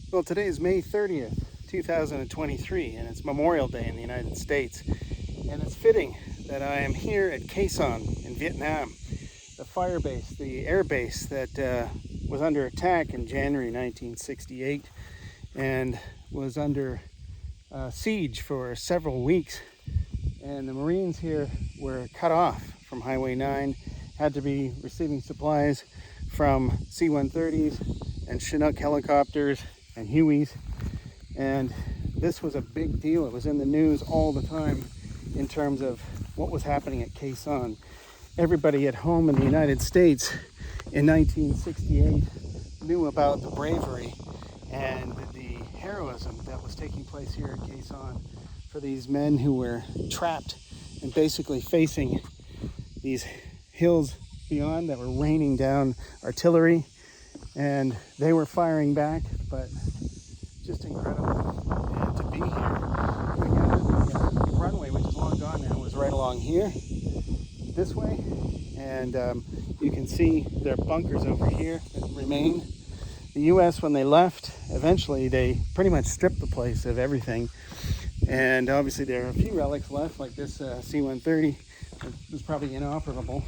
Well, today is May 30th, 2023, and it's Memorial Day in the United States. And it's fitting that I am here at Khe Sanh in Vietnam, the fire base, the air base that was under attack in January 1968 and was under siege for several weeks. And the Marines here were cut off from Highway 9, had to be receiving supplies from C-130s and Chinook helicopters and Hueys, and this was a big deal. It was in the news all the time in terms of what was happening at Khe Sanh. Everybody at home in the United States in 1968 knew about the bravery and the heroism that was taking place here at Khe Sanh for these men who were trapped and basically facing these hills beyond that were raining down artillery, and they were firing back, but just incredible. And to be here, the runway, which is long gone now, was right along here, this way, and you can see their bunkers over here that remain. The U.S., when they left, eventually they pretty much stripped the place of everything, and obviously there are a few relics left, like this C-130 that was probably inoperable.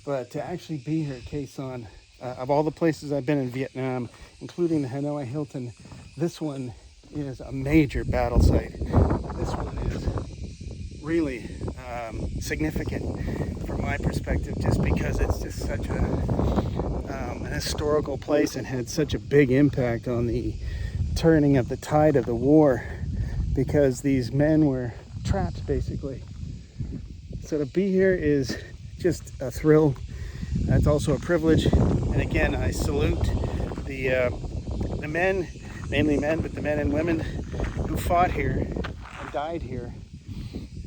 But to actually be here at Khe Sanh, of all the places I've been in Vietnam, including the Hanoi Hilton, this one is a major battle site. This one is really significant from my perspective, just because it's just such an historical place and had such a big impact on the turning of the tide of the war, because these men were trapped basically. So to be here is just a thrill. It's also a privilege, and again, I salute the men, mainly men, but the men and women who fought here and died here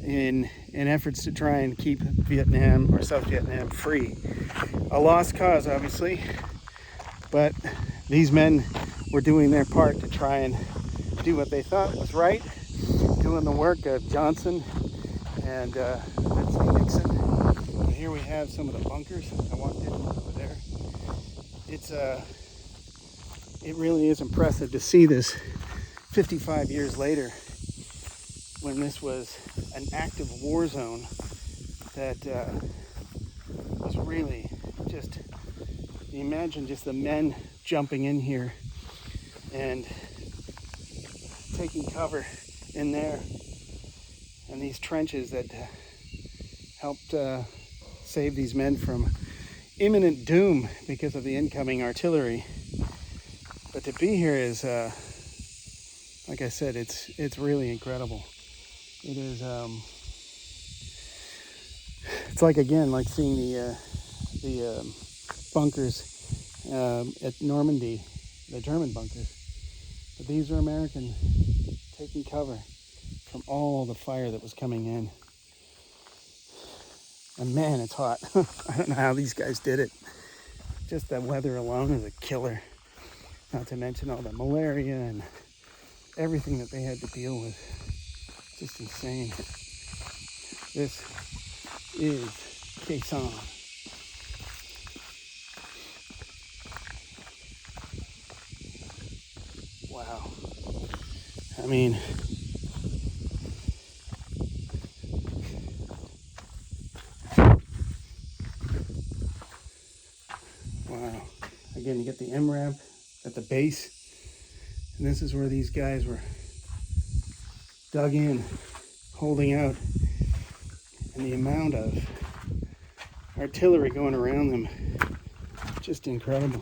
in efforts to try and keep Vietnam, or South Vietnam, free. A lost cause, obviously, but these men were doing their part to try and do what they thought was right, doing the work of Johnson and Nixon. And here we have some of the bunkers. I walked in over there. It really is impressive to see this 55 years later, when this was an active war zone that was really just, imagine just the men jumping in here and taking cover in there, and these trenches that helped save these men from imminent doom because of the incoming artillery. But to be here is, like I said, it's really incredible. It is, it's like, again, like seeing the bunkers at Normandy, the German bunkers. But these are American taking cover from all the fire that was coming in. And man, it's hot. I don't know how these guys did it. Just the weather alone is a killer. Not to mention all the malaria and everything that they had to deal with. Just insane. This is Khe Sanh. Wow. I mean, wow. Again, you get the MRAP at the base, and this is where these guys were dug in, holding out, and the amount of artillery going around them, just incredible.